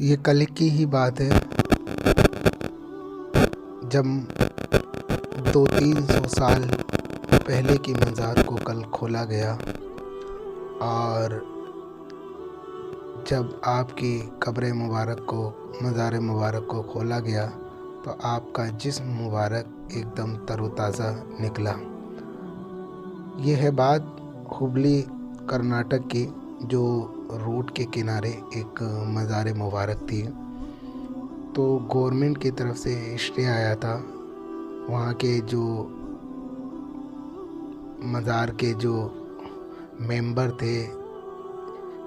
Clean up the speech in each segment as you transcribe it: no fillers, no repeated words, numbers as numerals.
ये कल की ही बात है जब 200-300 साल पहले की मज़ार को कल खोला गया और जब आपकी कब्र मुबारक को मज़ार मुबारक को खोला गया तो आपका जिस्म मुबारक एकदम तरोताज़ा निकला। ये है बात हुबली कर्नाटक की, जो रोड के किनारे एक मज़ार मुबारक थी। तो गवर्नमेंट की तरफ से स्टे आया था। वहाँ के जो मज़ार के जो मेंबर थे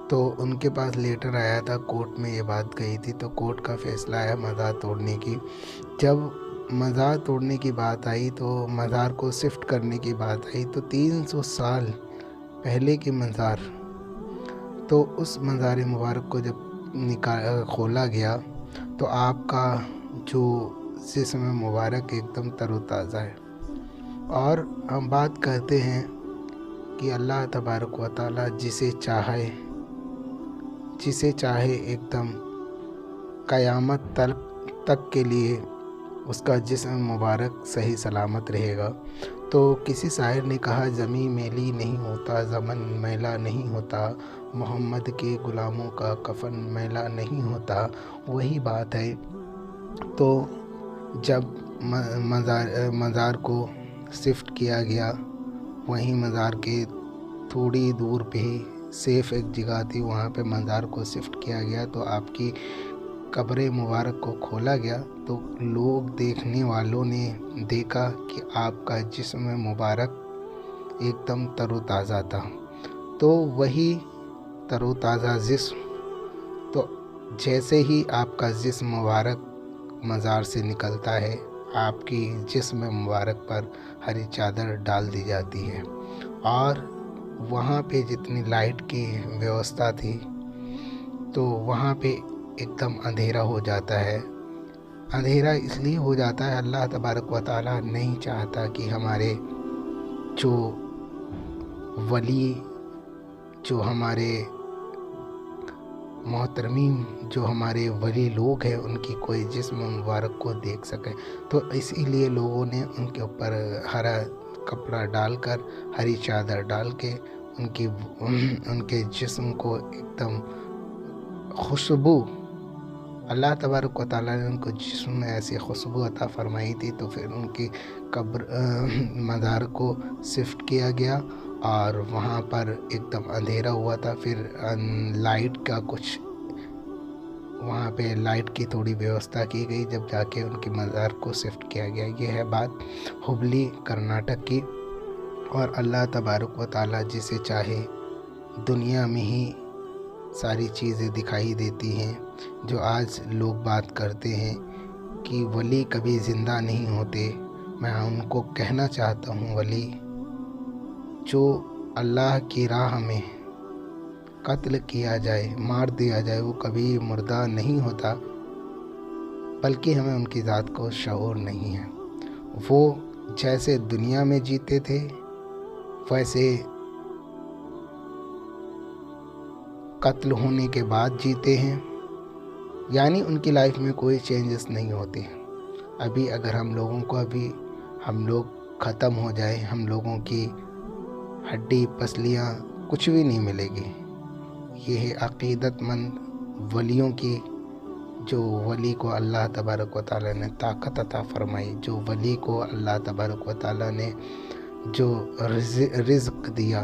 तो उनके पास लेटर आया था, कोर्ट में ये बात गई थी, तो कोर्ट का फैसला आया मज़ार तोड़ने की। जब मज़ार तोड़ने की बात आई तो मज़ार को शिफ्ट करने की बात आई तो 300 साल पहले की मज़ार, तो उस मज़ार मुबारक को जब खोला गया तो आपका जो जिस्म मुबारक एकदम तरोताज़ा है। और हम बात करते हैं कि अल्लाह तबारक व तआला जिसे चाहे एकदम क़यामत तक के लिए उसका जिस्म मुबारक सही सलामत रहेगा। तो किसी शायर ने कहा, ज़मीं मैली नहीं होता, ज़मन मैला नहीं होता, मोहम्मद के ग़ुलामों का कफ़न मैला नहीं होता। वही बात है। तो जब मज़ार को शिफ्ट किया गया, वहीं मज़ार के थोड़ी दूर पे ही सेफ़ एक जगह थी, वहाँ पे मज़ार को शिफ्ट किया गया। तो आपकी कब्र मुबारक को खोला गया तो लोग, देखने वालों ने देखा कि आपका जिस्म मुबारक एकदम तरोताज़ा था। तो वही तरोताज़ा जिस्म, तो जैसे ही आपका जिस्म मुबारक मज़ार से निकलता है, आपकी जिस्म मुबारक पर हरी चादर डाल दी जाती है और वहाँ पे जितनी लाइट की व्यवस्था थी तो वहाँ पे एकदम अंधेरा हो जाता है। अंधेरा इसलिए हो जाता है, अल्लाह तबारक व तआला नहीं चाहता कि हमारे जो वली, जो हमारे मोहतरमीन, जो हमारे वली लोग हैं, उनकी कोई जिस्म मुबारक को देख सके। तो इसीलिए लोगों ने उनके ऊपर हरा कपड़ा डालकर, हरी चादर डाल के उनके जिस्म को एकदम खुशबू, अल्लाह तबारक व तआला ने उनको जिस्म में ऐसी खुशबू अता फरमाई थी। तो फिर उनकी मज़ार को शिफ्ट किया गया और वहाँ पर एकदम अंधेरा हुआ था। फिर लाइट का कुछ, वहाँ पे लाइट की थोड़ी व्यवस्था की गई, जब जाके उनकी मज़ार को शिफ्ट किया गया। ये है बात हुबली कर्नाटक की। और अल्लाह तबारक व तआला जिसे चाहे दुनिया में ही सारी चीज़ें दिखाई देती हैं। जो आज लोग बात करते हैं कि वली कभी ज़िंदा नहीं होते, मैं उनको कहना चाहता हूँ, वली जो अल्लाह की राह में कत्ल किया जाए, मार दिया जाए, वो कभी मुर्दा नहीं होता, बल्कि हमें उनकी ज़ात को शऊर नहीं है। वो जैसे दुनिया में जीते थे वैसे कत्ल होने के बाद जीते हैं, यानी उनकी लाइफ में कोई चेंजेस नहीं होते। अभी अगर हम लोग ख़त्म हो जाए, हम लोगों की हड्डी पसलियाँ कुछ भी नहीं मिलेगी। ये है अक़ीदतमंद वलियों की, जो वली को अल्लाह तबारक व तआला ने ताकत अता फरमाई, जो वली को अल्लाह तबारक व तआला ने जो रिज़्क़ दिया।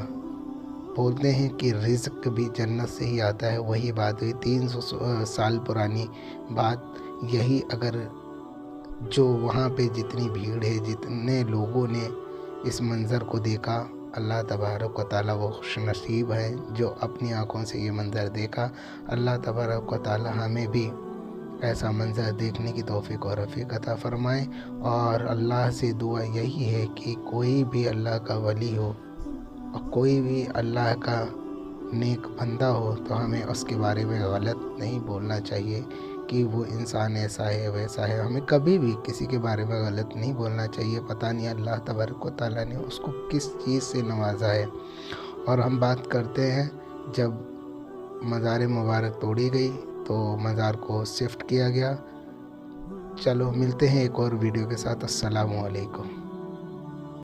बोलते हैं कि रिज़्क़ भी जन्नत से ही आता है। वही बात हुई 300 साल पुरानी बात। यही अगर जो वहाँ पे जितनी भीड़ है, जितने लोगों ने इस मंज़र को देखा, अल्लाह तबारक व तआला वो खुशनसीब हैं जो अपनी आँखों से ये मंज़र देखा। अल्लाह तबारक व तआला हमें भी ऐसा मंज़र देखने की तौफ़ीक़ और रफ़ीक़ अता फ़रमाए। और अल्लाह से दुआ यही है कि कोई भी अल्लाह का वली हो और कोई भी अल्लाह का नेक बंदा हो तो हमें उसके बारे में गलत नहीं बोलना चाहिए कि वो इंसान ऐसा है वैसा है। हमें कभी भी किसी के बारे में गलत नहीं बोलना चाहिए। पता नहीं अल्लाह तबारक व तआला ने उसको किस चीज़ से नवाजा है। और हम बात करते हैं, जब मज़ार मुबारक तोड़ी गई तो मज़ार को शिफ्ट किया गया। चलो मिलते हैं एक और वीडियो के साथ। अस्सलामु अलैकुम।